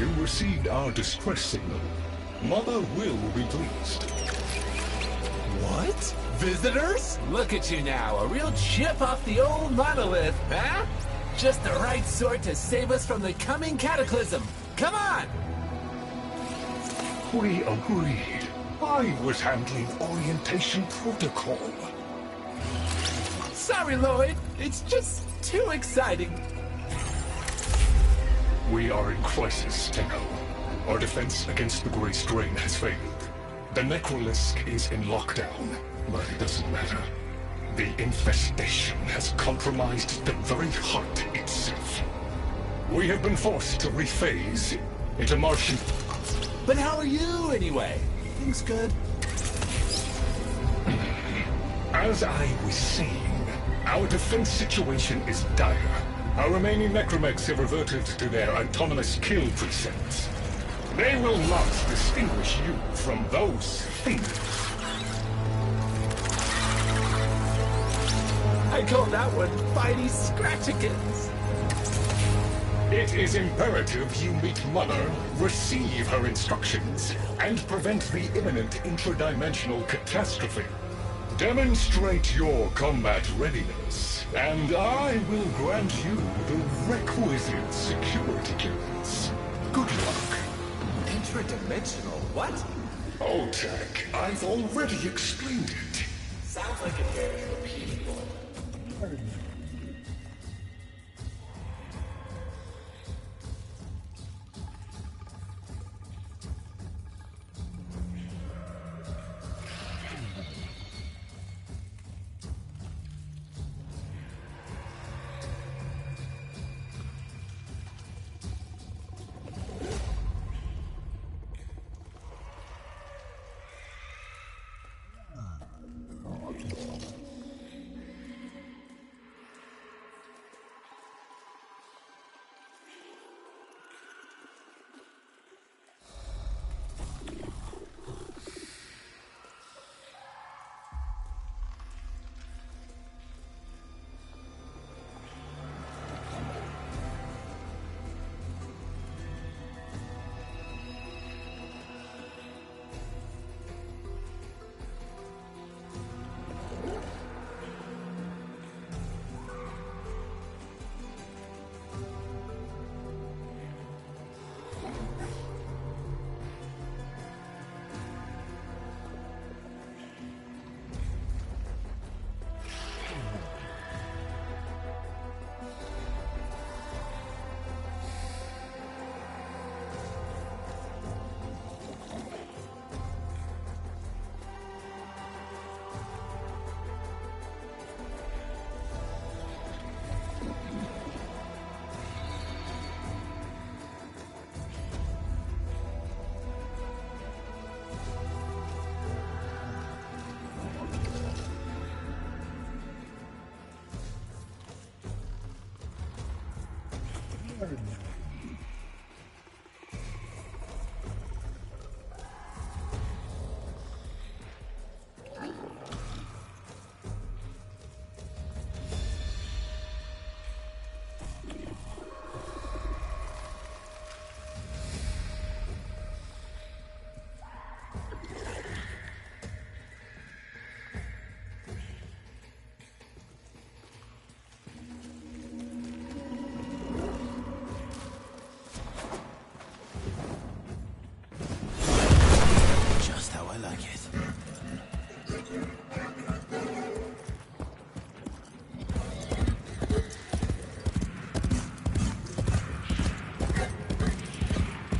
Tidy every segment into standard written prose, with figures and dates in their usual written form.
You received our distress signal. Mother will be pleased. What? Visitors? Look at you now, a real chip off the old monolith, huh? Just the right sort to save us from the coming cataclysm. Come on! We agreed. I was handling orientation protocol. Sorry, Lloyd. It's just too exciting. We are in crisis, Tenno. Our defense against the Grey Strain has failed. The Necrolisk is in lockdown, but it doesn't matter. The infestation has compromised the very heart itself. We have been forced to rephase into Martian... But how are you, anyway? Things good? As I was saying, our defense situation is dire. Our remaining necromechs have reverted to their autonomous kill precepts. They will not distinguish you from those things. I call that one Fighty Scratchikins. It is imperative you meet Mother, receive her instructions, and prevent the imminent intradimensional catastrophe. Demonstrate your combat readiness, and I will grant you the requisite security clearance. Good luck. Intradimensional what? Oh, Tech, I've already explained it. Sounds like it bears repeating one.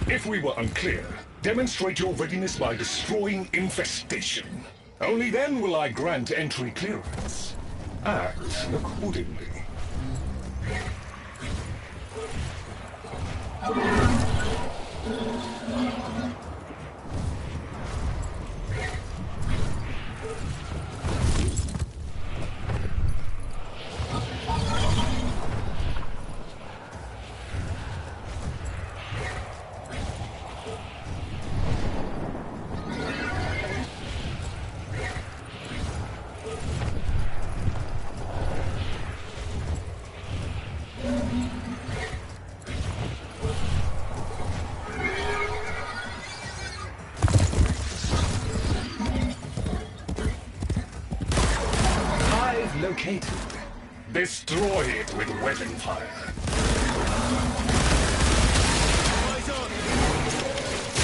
If we were unclear, demonstrate your readiness by destroying infestation. Only then will I grant entry clearance. Act accordingly. created. Destroy it with weapon fire. Eyes on!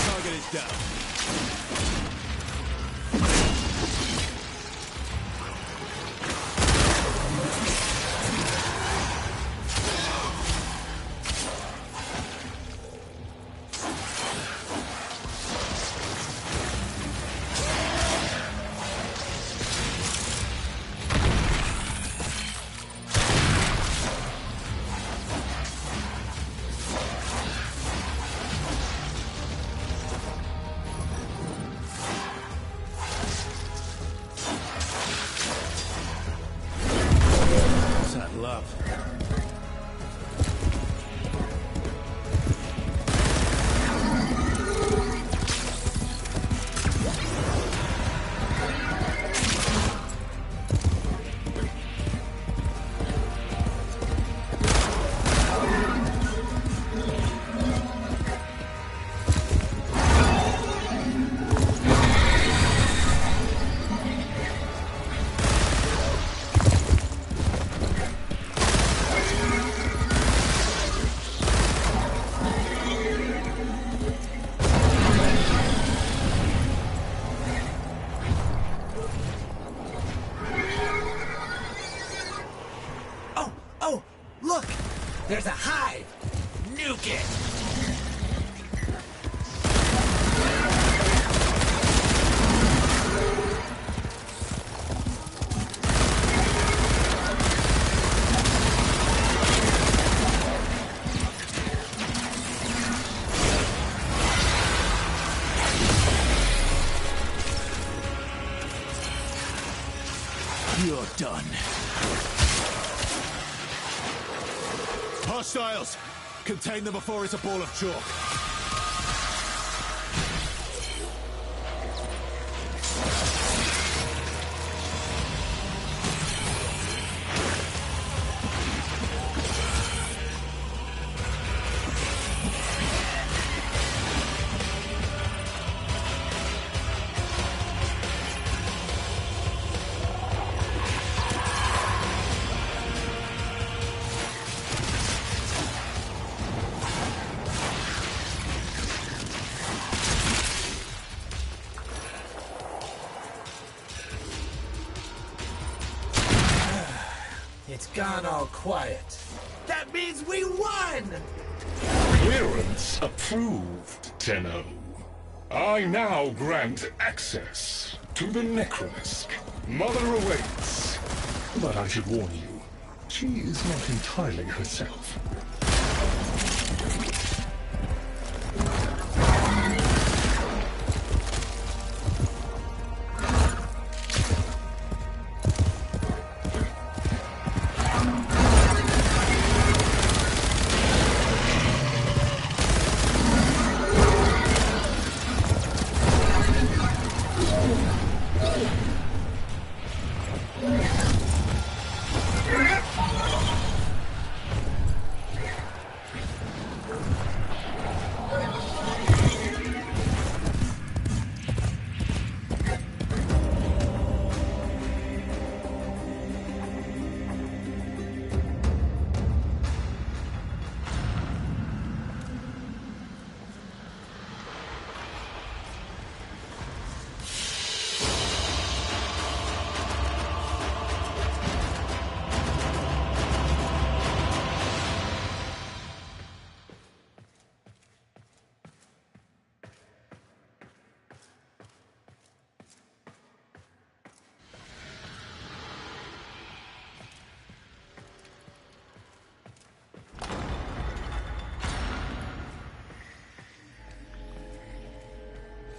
Target is down. Love. Oh, look! There's a hive! Nuke it! You're done. Hostiles! Contain them before it's a ball of chalk. It's gone all quiet. That means we won! Clearance approved, Tenno. I now grant access to the Necromask. Mother awaits. But I should warn you, she is not entirely herself.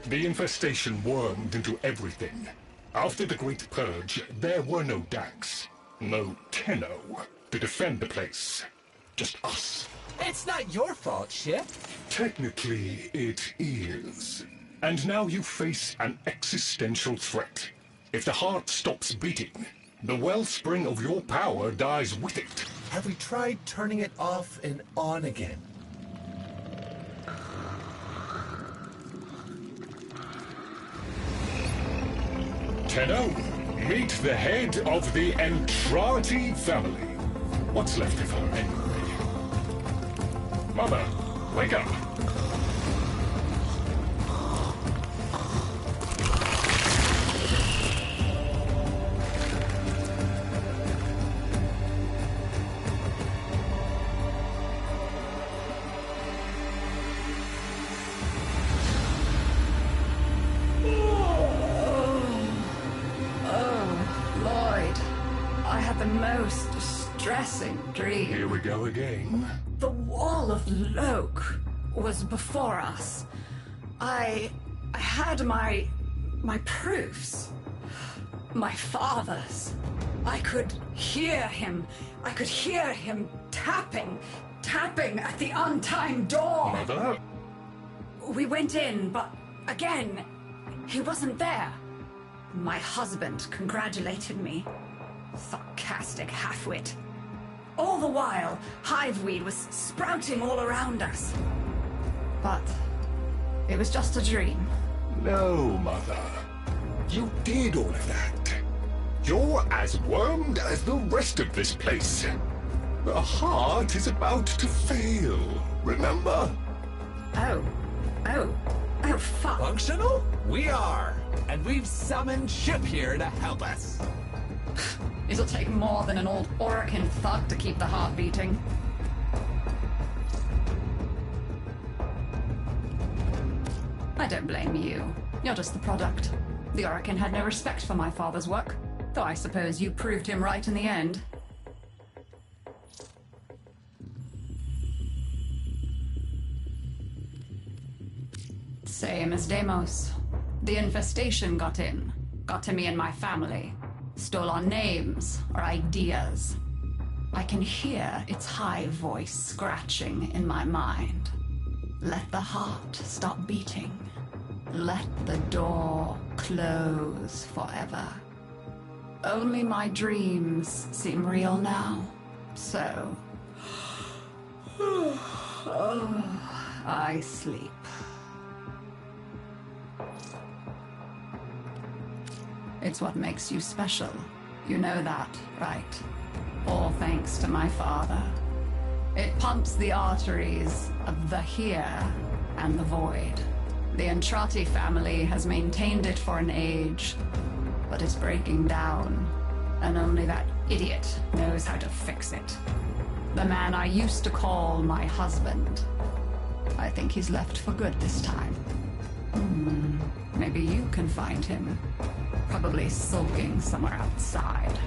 The infestation wormed into everything. After the Great Purge, there were no Dax, no Tenno to defend the place. Just us. It's not your fault, Ship. Technically, it is. And now you face an existential threat. If the heart stops beating, the wellspring of your power dies with it. Have we tried turning it off and on again? Tenno, Meet the head of the Entrati family. What's left of her, anyway? Mother, wake up! The most distressing dream. Here we go again. The wall of Loke was before us. I had my proofs. My father's. I could hear him. I could hear him tapping at the untimed door. Mother? We went in, but again, he wasn't there. My husband congratulated me. Sarcastic halfwit. All the while, hiveweed was sprouting all around us. But it was just a dream. No, Mother. You did all of that. You're as wormed as the rest of this place. The heart is about to fail, remember? Oh, fuck. Functional? We are. And we've summoned Ship here to help us. It'll take more than an old Orokin thug to keep the heart beating. I don't blame you. You're just the product. The Orokin had no respect for my father's work, though I suppose you proved him right in the end. Same as Deimos. The infestation got in. Got to me and my family. Stole our names, our ideas. I can hear its high voice scratching in my mind. Let the heart stop beating. Let the door close forever. Only my dreams seem real now. So... I sleep. It's what makes you special. You know that, right? All thanks to my father. It pumps the arteries of the here and the void. The Entrati family has maintained it for an age, but it's breaking down, and only that idiot knows how to fix it. The man I used to call my husband. I think he's left for good this time. Maybe you can find him. Probably sulking somewhere outside.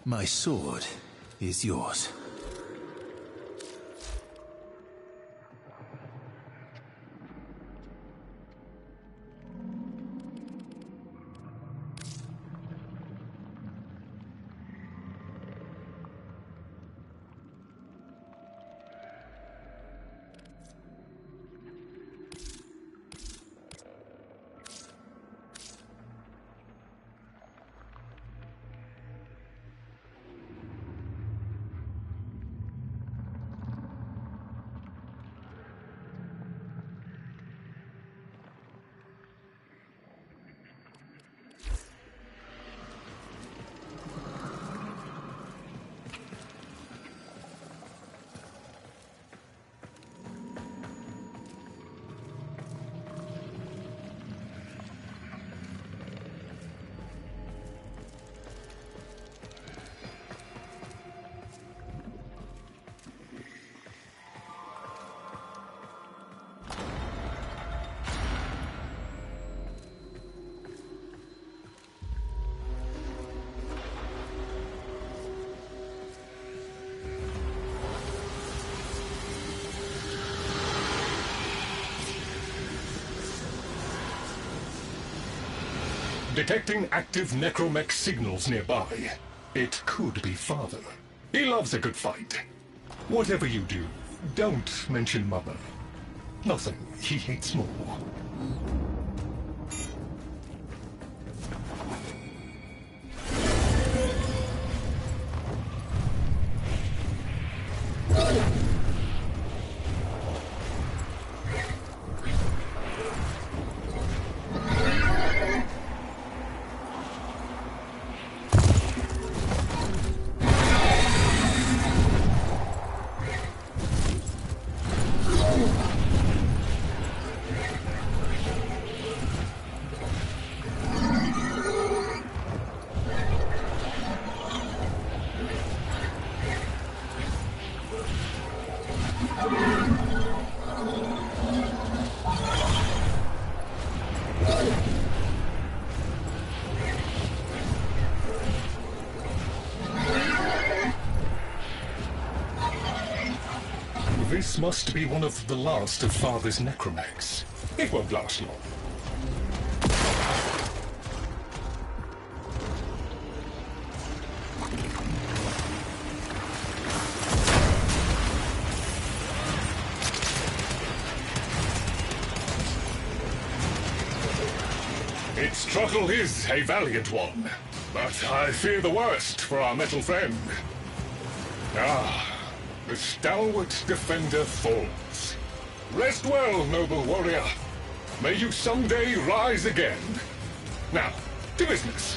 My sword is yours. Detecting active necromech signals nearby. It could be Father. He loves a good fight. Whatever you do, don't mention Mother. Nothing he hates more. This must be one of the last of Father's necromechs. It won't last long. Its struggle is a valiant one, but I fear the worst for our metal friend. Ah. The stalwart defender falls. Rest well, noble warrior. May you someday rise again. Now, to business.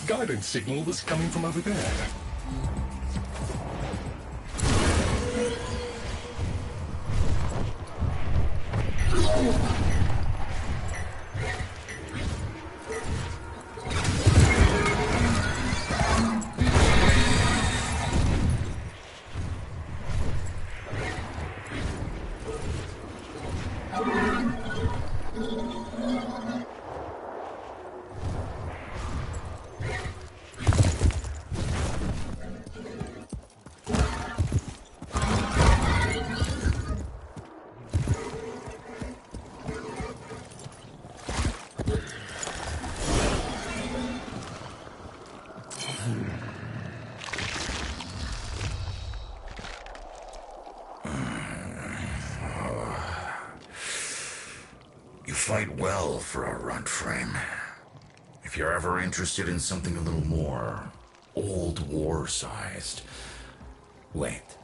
Guidance signal was coming from over there. fight well for a runt frame. If you're ever interested in something a little more old war-sized... Wait.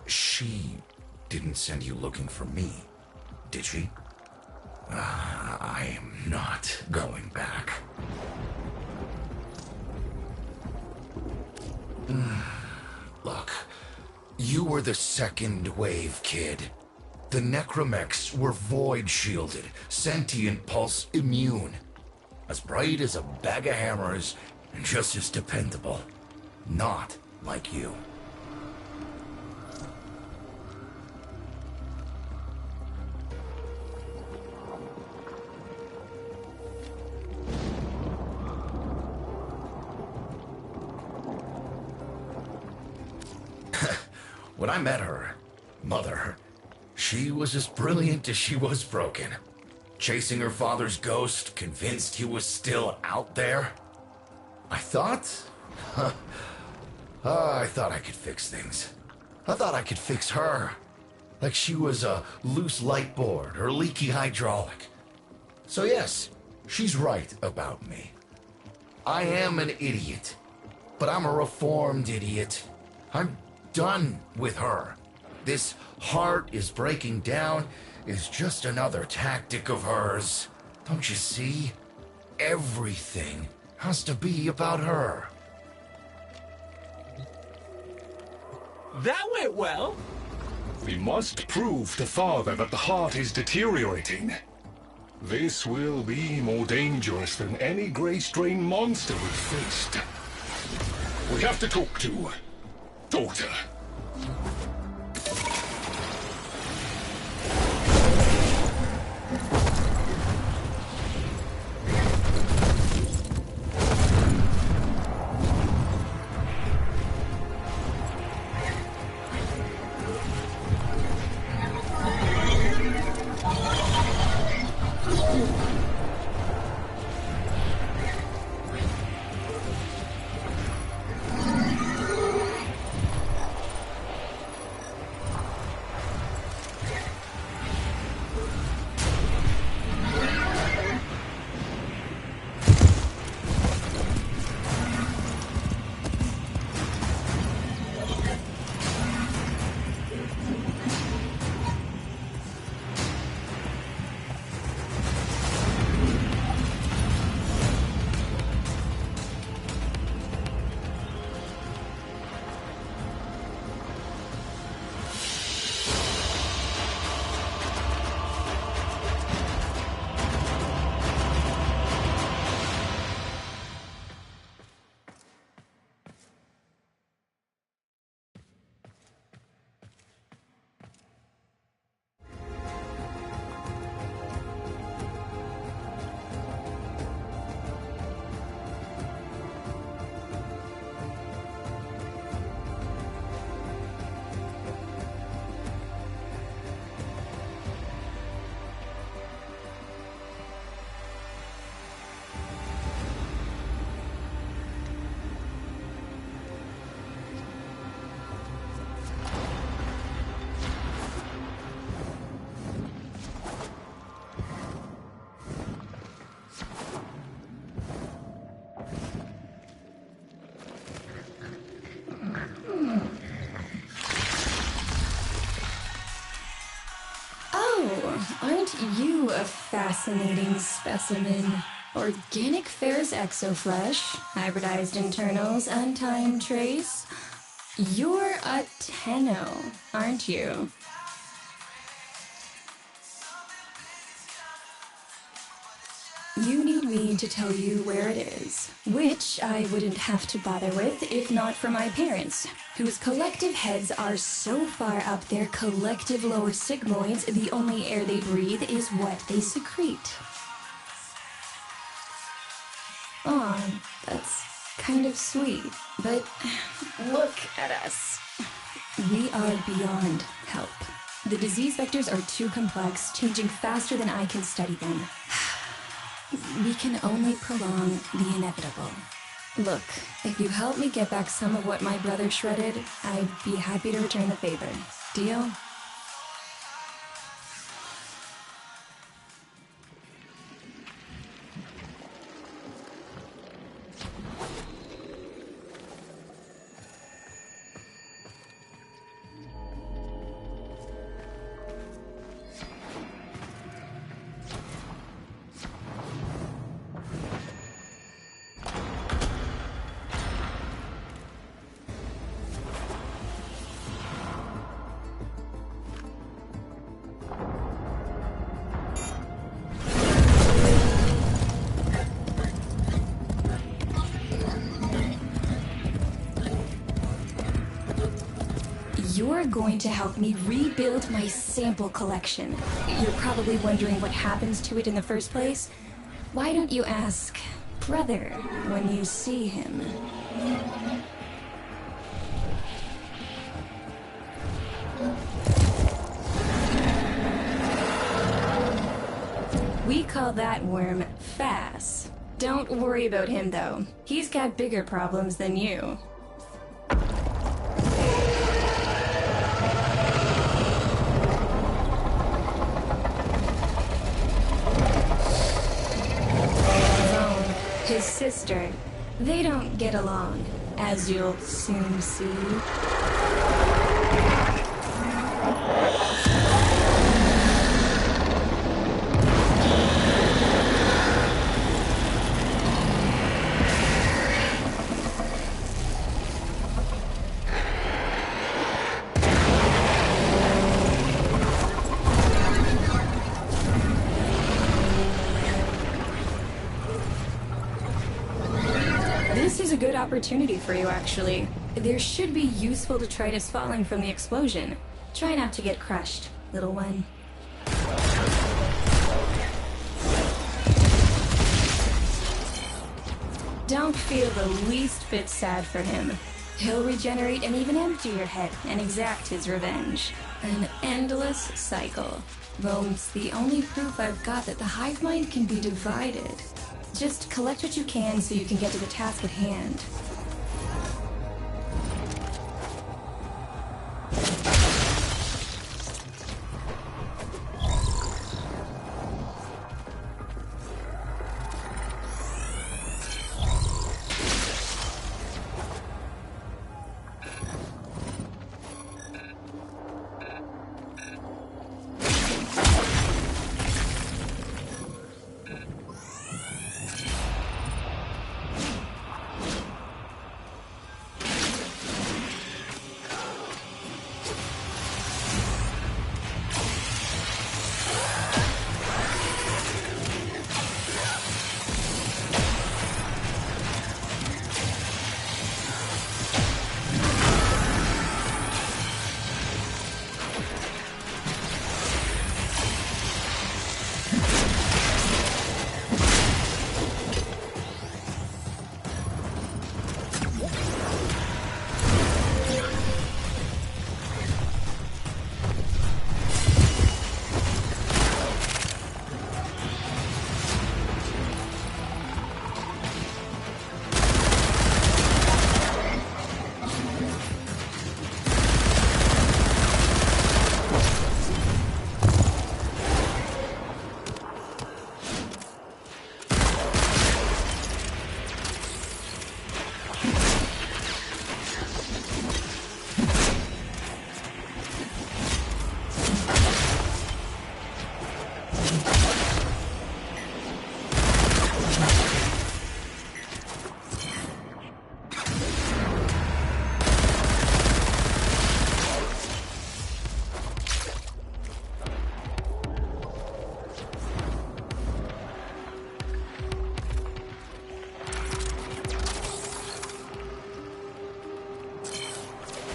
She didn't send you looking for me, did she? I am not going back. Look, you were the second wave, kid. The necromechs were void-shielded, sentient pulse immune. As bright as a bag of hammers, and just as dependable. Not like you. When I met her, Mother, she was as brilliant as she was broken. Chasing her father's ghost, convinced he was still out there. I thought I could fix things. I thought I could fix her. Like she was a loose light board or leaky hydraulic. So yes, she's right about me. I am an idiot, but I'm a reformed idiot. I'm done with her. This heart is breaking down is just another tactic of hers. Don't you see? Everything has to be about her. That went well. We must prove to Father that the heart is deteriorating. This will be more dangerous than any Grey Strain monster we've faced. We have to talk to Daughter. Aren't you a fascinating specimen? Organic Fair's exoflesh, hybridized internals, untimed trace. You're a Tenno, aren't you? You need me to tell you where it is, which I wouldn't have to bother with if not for my parents, whose collective heads are so far up their collective lower sigmoids, the only air they breathe is what they secrete. Aw, that's kind of sweet, but look at us. We are beyond help. The disease vectors are too complex, changing faster than I can study them. We can only prolong the inevitable. Look, if you help me get back some of what my brother shredded, I'd be happy to return the favor. Deal? you're going to help me rebuild my sample collection. You're probably wondering what happens to it in the first place. Why don't you ask Brother when you see him? We call that worm Fass. Don't worry about him, though. He's got bigger problems than you. Zone, his sister, they don't get along, as you'll soon see. This is a good opportunity for you, actually. There should be useful detritus falling from the explosion. Try not to get crushed, little one. Don't feel the least bit sad for him. He'll regenerate and even empty your head and exact his revenge. An endless cycle. Well, it's the only proof I've got that the hive mind can be divided. Just collect what you can so you can get to the task at hand.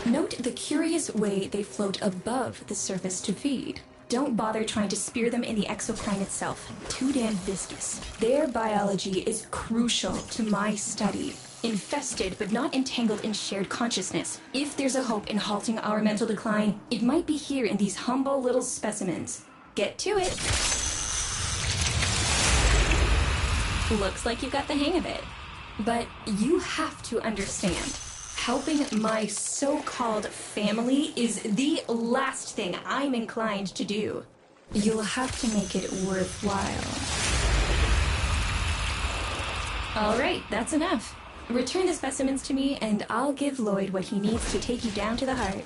Note the curious way they float above the surface to feed. Don't bother trying to spear them in the exocrine itself. Too damn viscous. Their biology is crucial to my study. Infested but not entangled in shared consciousness. If there's a hope in halting our mental decline, it might be here in these humble little specimens. Get to it. Looks like you got the hang of it. But you have to understand. Helping my so-called family is the last thing I'm inclined to do. You'll have to make it worthwhile. All right, that's enough. Return the specimens to me, and I'll give Lloyd what he needs to take you down to the heart.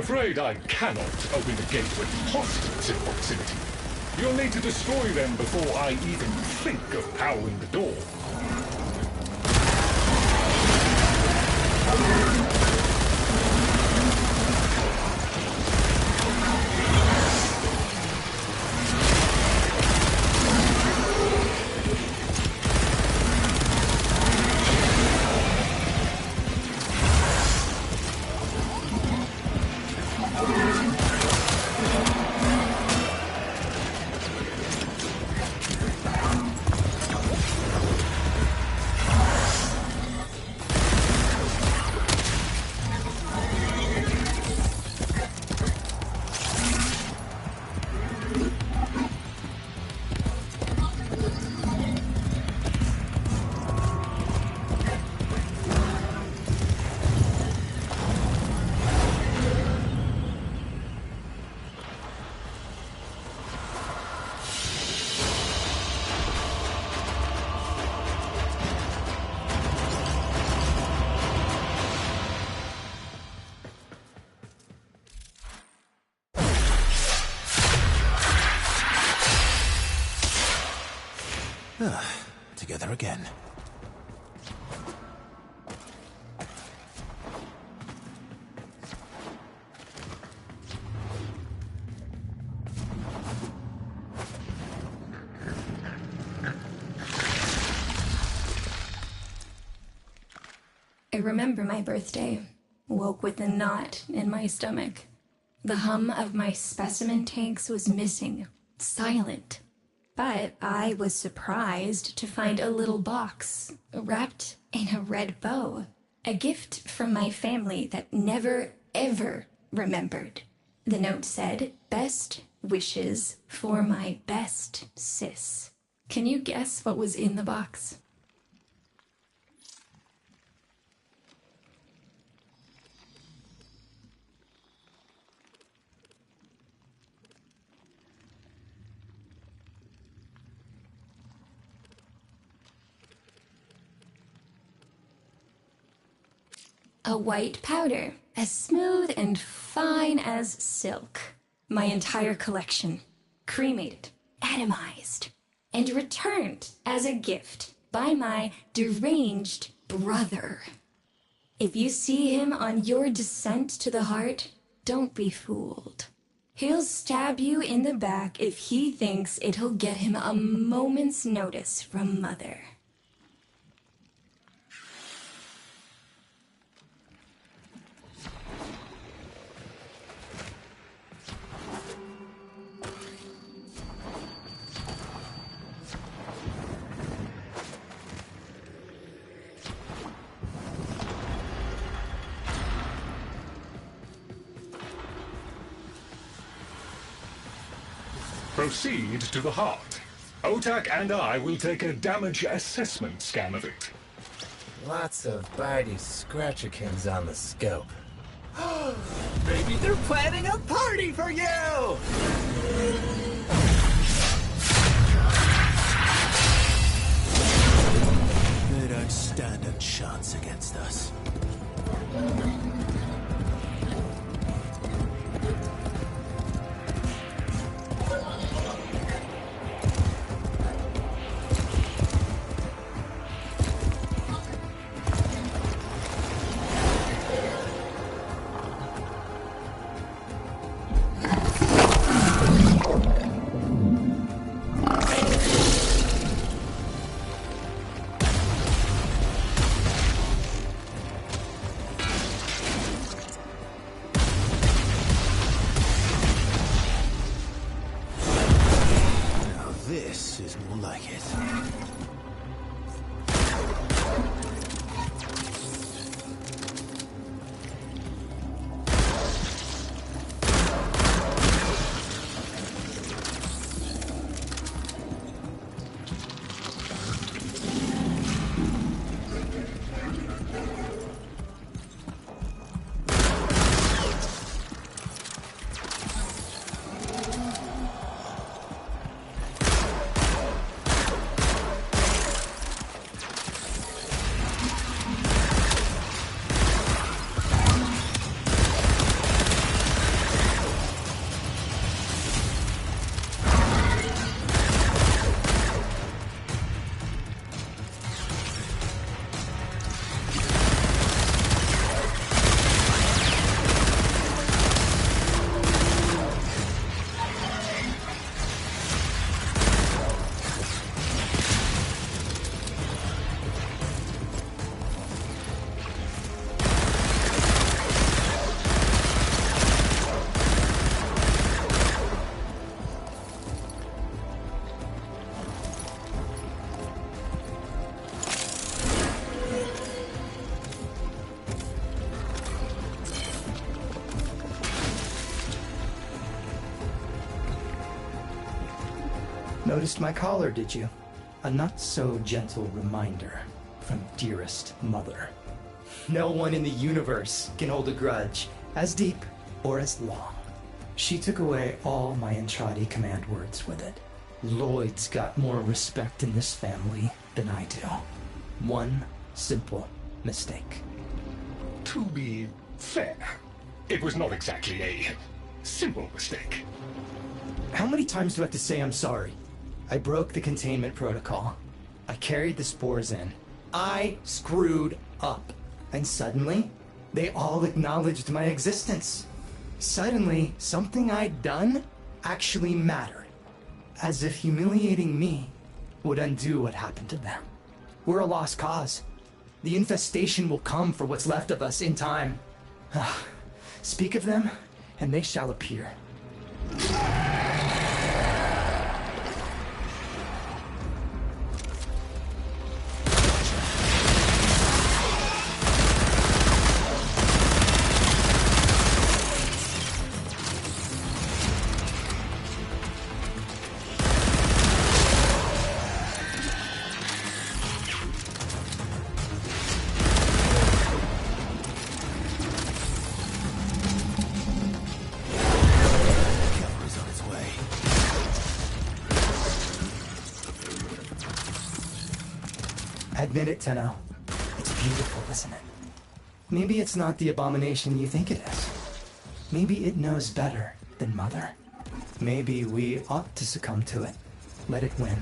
afraid I cannot open the gate with hostiles in proximity. You'll need to destroy them before I even think of powering the door. Together again. I remember my birthday. Woke with a knot in my stomach. The hum of my specimen tanks was missing. Silent. But I was surprised to find a little box wrapped in a red bow. A gift from my family that never, ever remembered. The note said, "Best wishes for my best sis." Can you guess what was in the box? A white powder, as smooth and fine as silk. My entire collection, cremated, atomized, and returned as a gift by my deranged brother. If you see him on your descent to the heart, don't be fooled. He'll stab you in the back if he thinks it'll get him a moment's notice from Mother. Proceed to the heart. Otak and I will take a damage assessment scan of it. Lots of Barty Scratchikins on the scope. Maybe they're planning a party for you! They don't stand a chance against us. This is more like it. Noticed my collar, did you? A not-so-gentle reminder from dearest mother. No one in the universe can hold a grudge as deep or as long. She took away all my Entradi command words with it. Lloyd's got more respect in this family than I do. One simple mistake. To be fair, it was not exactly a simple mistake. How many times do I have to say I'm sorry? I broke the containment protocol. I carried the spores in. I screwed up. And suddenly, they all acknowledged my existence. Suddenly, something I'd done actually mattered. As if humiliating me would undo what happened to them. We're a lost cause. The infestation will come for what's left of us in time. Speak of them, and they shall appear. Admit it, Tenno. It's beautiful, isn't it? Maybe it's not the abomination you think it is. Maybe it knows better than Mother. Maybe we ought to succumb to it. Let it win.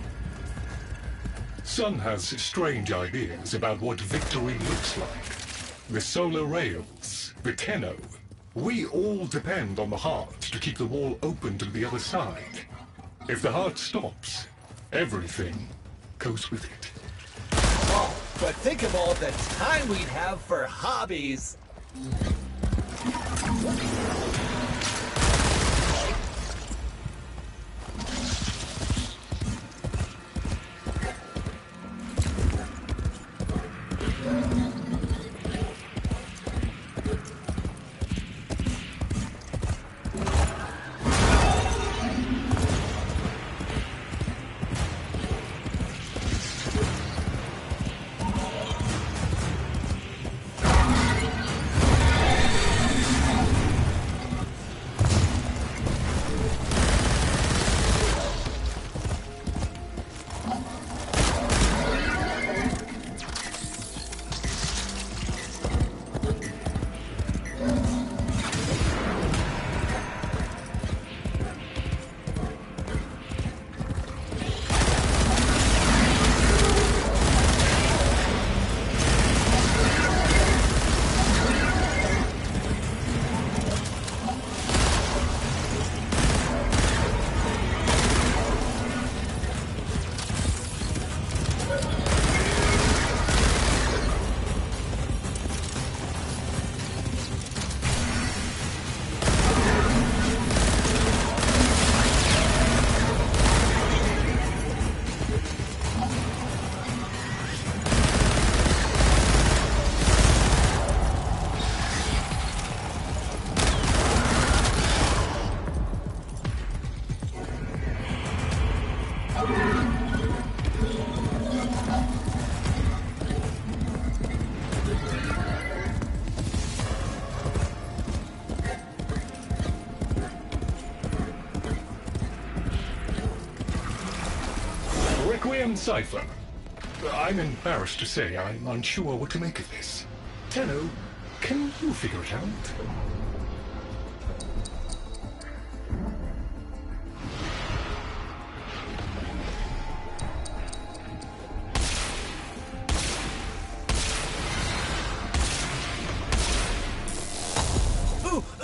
Sun has strange ideas about what victory looks like. The solar rails, the Tenno. We all depend on the heart to keep the wall open to the other side. If the heart stops, everything goes with it. Oh, but think of all the time we'd have for hobbies. Cipher. I'm embarrassed to say I'm unsure what to make of this. Tenno, can you figure it out?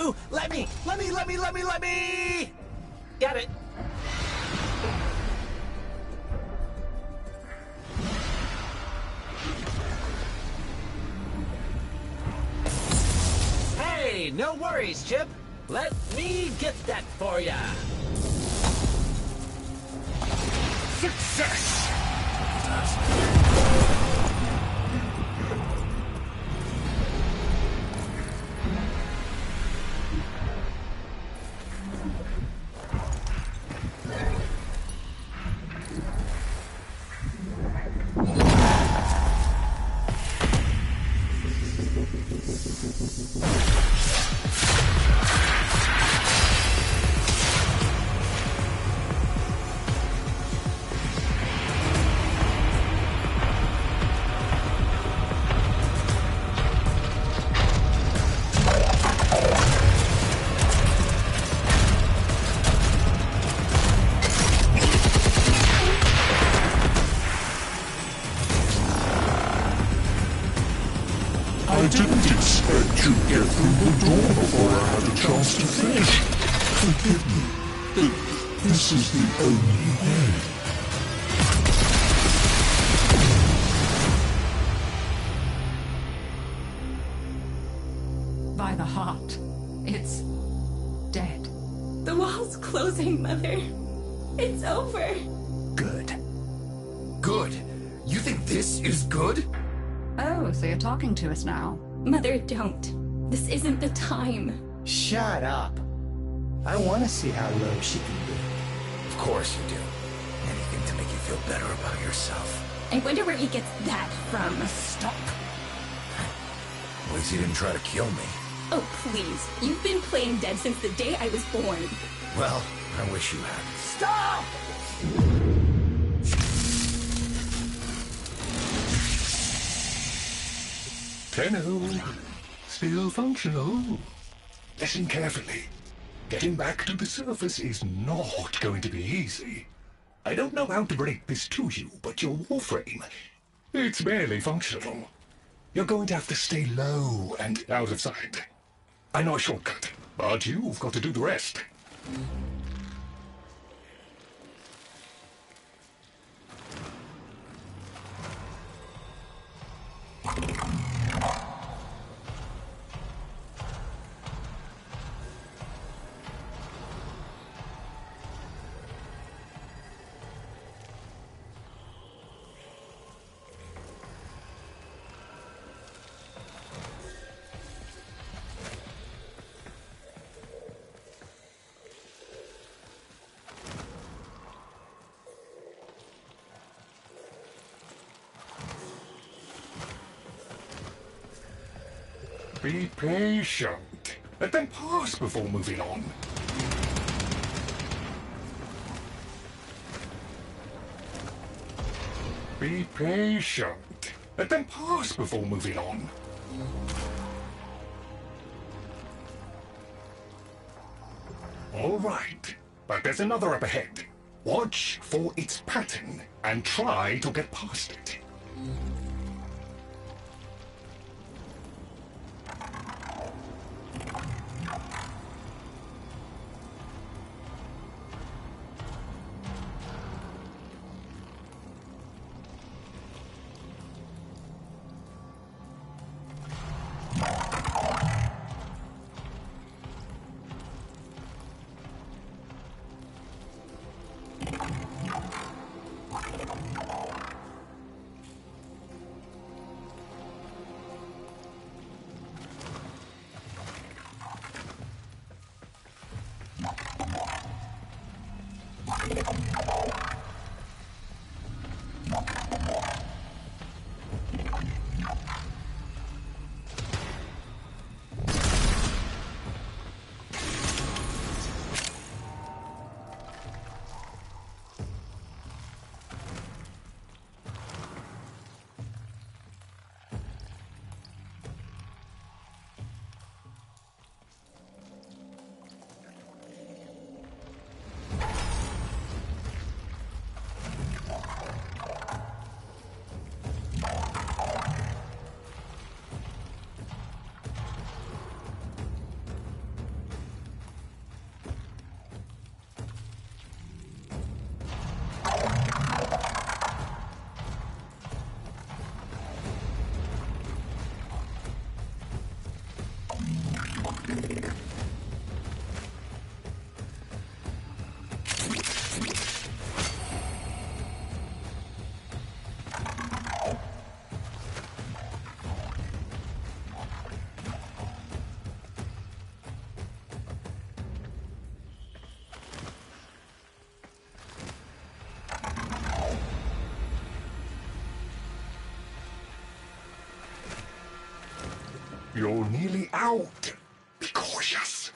Ooh, let me! Got it. Hey, no worries, Chip. Let me get that for ya. Success! didn't expect you'd get through the door before I had a chance to finish. Forgive me. This is the only way. By the heart. It's dead. The wall's closing, Mother. It's over. Good. Good? You think this is good? Oh, so you're talking to us now. Mother, don't. This isn't the time. Shut up. I want to see how low she can be. Of course you do. Anything to make you feel better about yourself. I wonder where he gets that from. Stop. At least he didn't try to kill me. Oh, please. You've been playing dead since the day I was born. Well, I wish you had. Stop! Tenno, still functional. Listen carefully. Getting back to the surface is not going to be easy. I don't know how to break this to you, but your Warframe, it's barely functional. You're going to have to stay low and out of sight. I know a shortcut, but you've got to do the rest. Be patient. Let them pass before moving on. Be patient. Let them pass before moving on. All right, but there's another up ahead. Watch for its pattern and try to get past it. You're nearly out. Be cautious.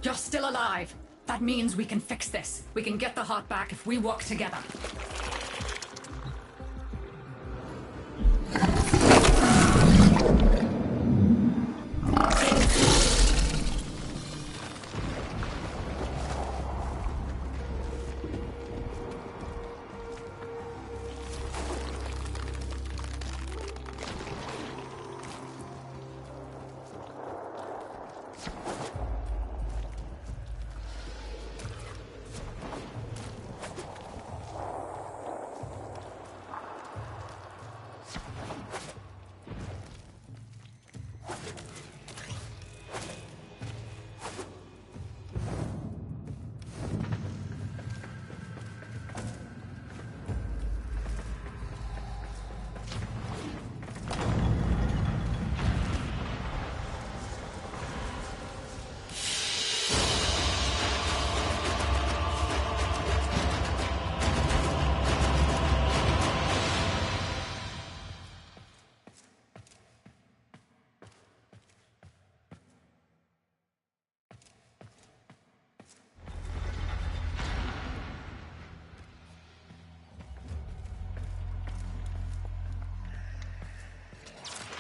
You're still alive. That means we can fix this. We can get the heart back if we work together.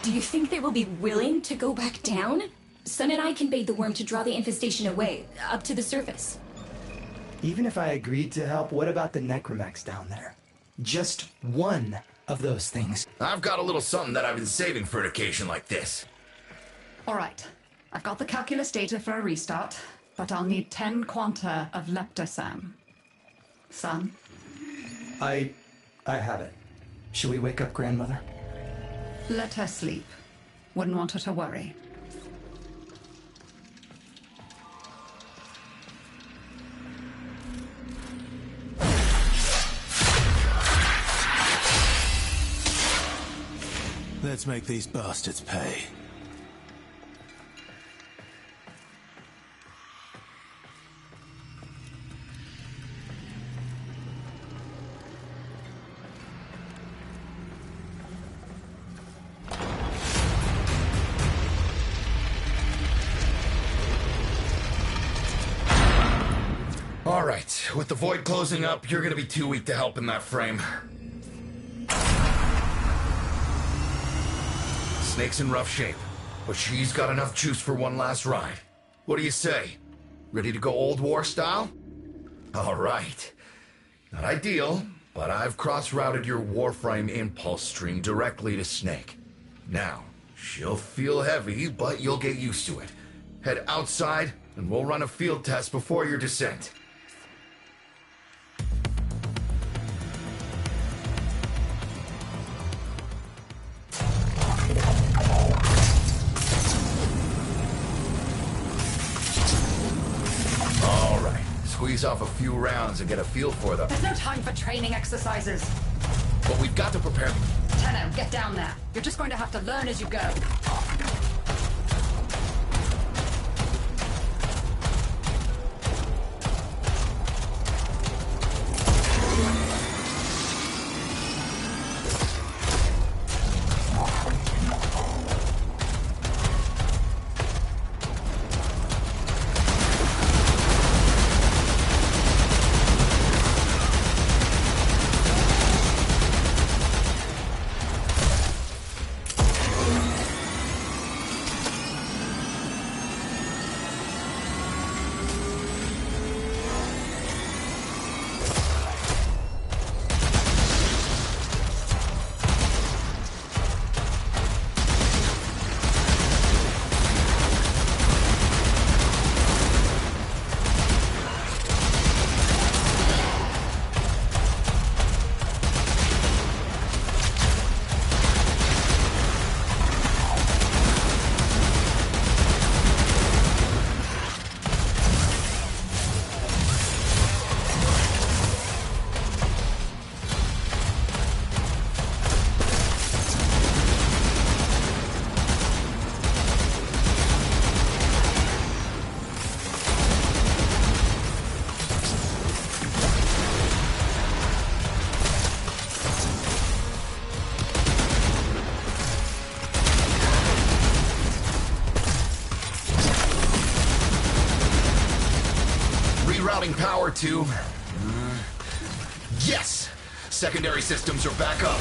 Do you think they will be willing to go back down? Sun and I can bait the worm to draw the infestation away, up to the surface. Even if I agreed to help, what about the necromechs down there? Just one of those things. I've got a little something that I've been saving for an occasion like this. All right. I've got the calculus data for a restart, but I'll need 10 quanta of leptosam. Son? I have it. Should we wake up Grandmother? Let her sleep. Wouldn't want her to worry. Let's make these bastards pay. All right, with the void closing up, you're gonna be too weak to help in that frame. Snake's in rough shape, but she's got enough juice for one last ride. What do you say? Ready to go old war style? All right. Not ideal, but I've cross-routed your Warframe impulse stream directly to Snake. Now, she'll feel heavy, but you'll get used to it. Head outside, and we'll run a field test before your descent. Squeeze off a few rounds and get a feel for them. There's no time for training exercises. But we've got to prepare. Tenno, get down there. You're just going to have to learn as you go. to. Yes! Secondary systems are back up.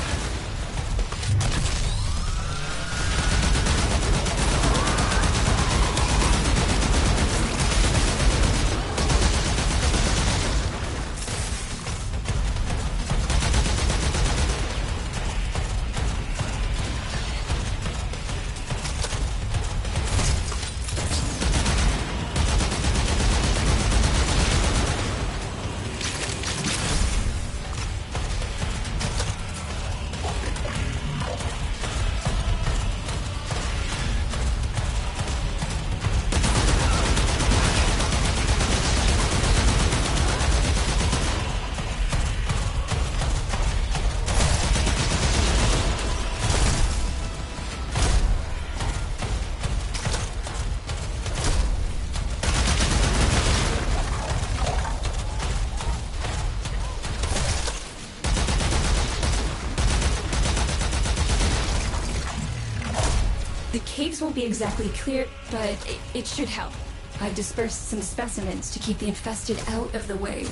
The caves won't be exactly clear, but it should help. I've dispersed some specimens to keep the infested out of the way.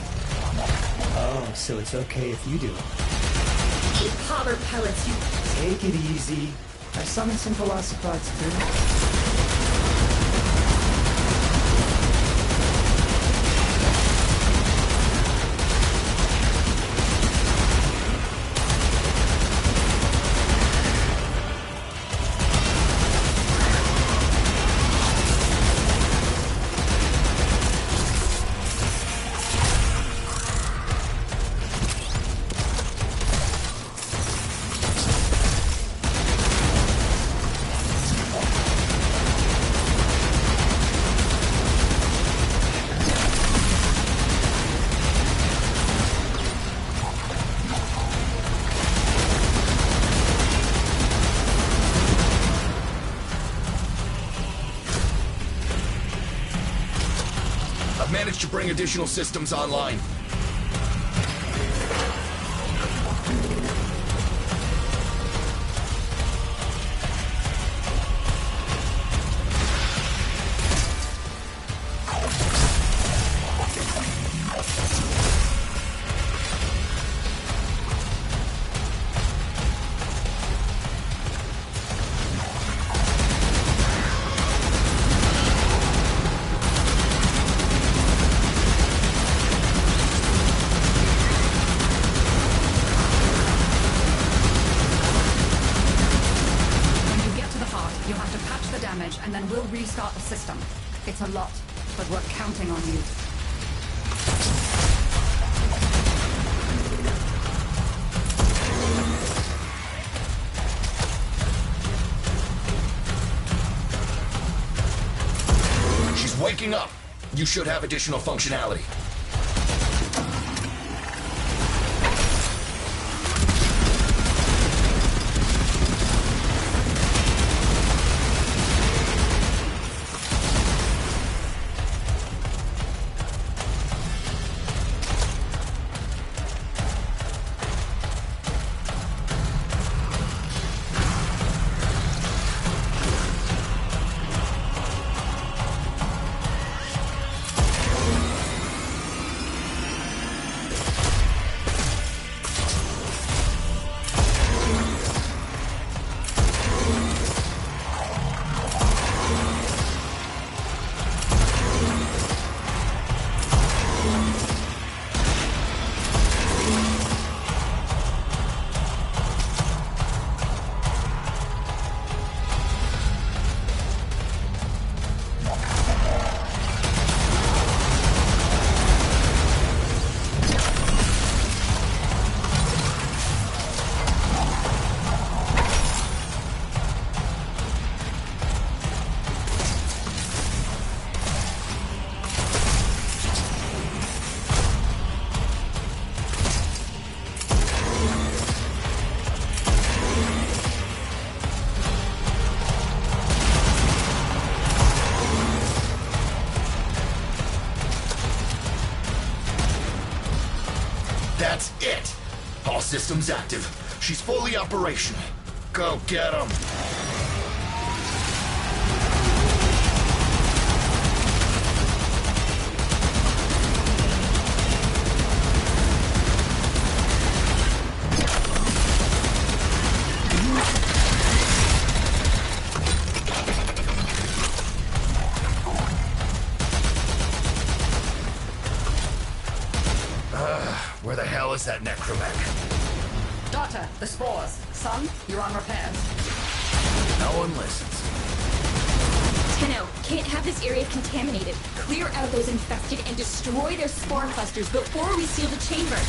Oh, so it's okay if you do it. Keep hover pellets, you... Take it easy. I summoned some velocipods too. I've managed to bring additional systems online. And then we'll restart the system. It's a lot, but we're counting on you. She's waking up. You should have additional functionality. That's it! All systems active. She's fully operational. Go get 'em! hell is that necromech? Daughter, the spores. Son, you're on repairs. No one listens. Tenno, can't have this area contaminated. Clear out those infected and destroy their spore clusters before we seal the chamber.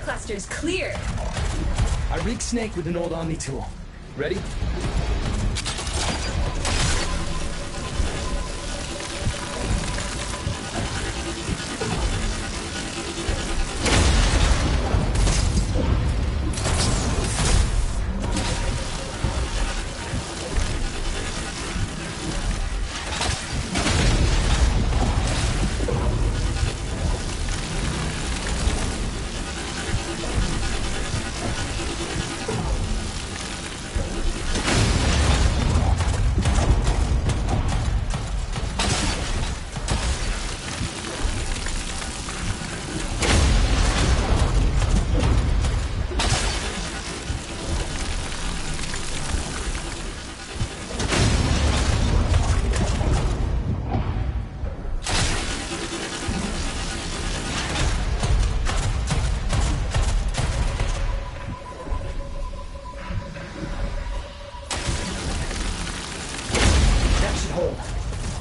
Clusters clear. I rigged Snake with an old Omni tool. Ready?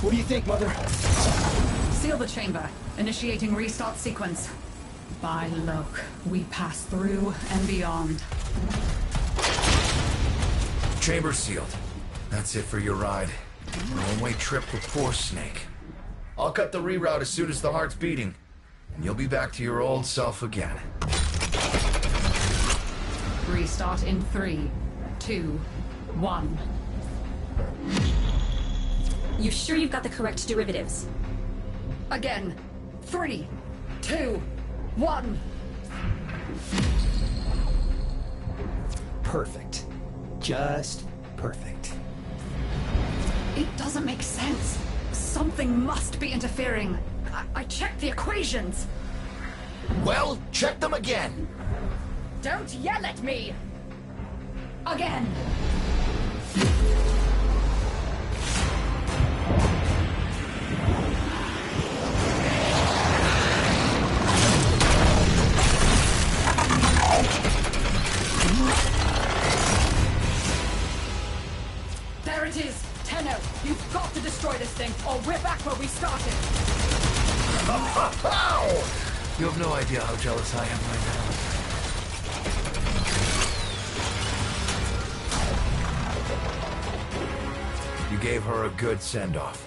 What do you think, Mother? Seal the chamber. Initiating restart sequence. By Loke, we pass through and beyond. Chamber sealed. That's it for your ride. A one-way trip for poor Snake. I'll cut the reroute as soon as the heart's beating, and you'll be back to your old self again. Restart in 3, 2, 1. You sure you've got the correct derivatives? Again. 3, 2, 1. Perfect. Just perfect. It doesn't make sense. Something must be interfering. I checked the equations. Well, check them again. Don't yell at me! Again! There it is! Tenno, you've got to destroy this thing, or we're back where we started! Ow! You have no idea how jealous I am right now. You gave her a good send-off.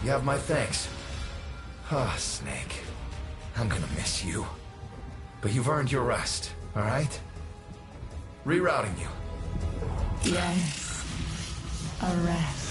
You have my thanks. Ah, Snake. I'm gonna miss you. But you've earned your rest, alright? Rerouting you. Yes. A rest.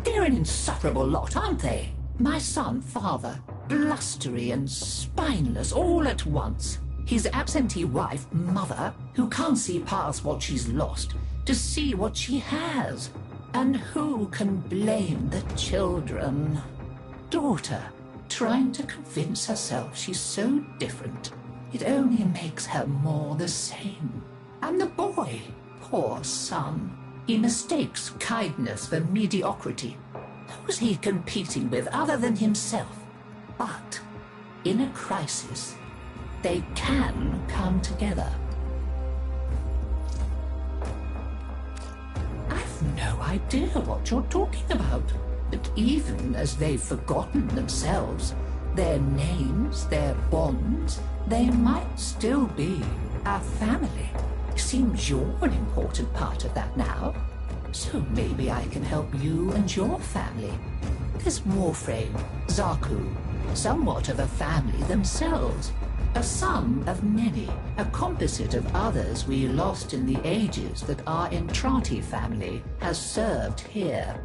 They're an insufferable lot, aren't they? My son, father, blustery and spineless all at once. His absentee wife, mother, who can't see past what she's lost to see what she has. And who can blame the children? Daughter, trying to convince herself she's so different. It only makes her more the same. And the boy, poor son. He mistakes kindness for mediocrity. Who's he competing with other than himself? But in a crisis, they can come together. I've no idea what you're talking about. But even as they've forgotten themselves, their names, their bonds, they might still be our family. Seems you're an important part of that now. So maybe I can help you and your family. There's Warframe, Zaku, somewhat of a family themselves. A son of many, a composite of others we lost in the ages that our Entrati family has served here.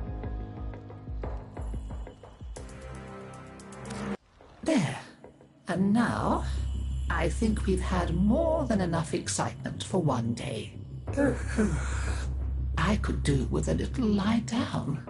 There. And now, I think we've had more than enough excitement for one day. I could do with a little lie down.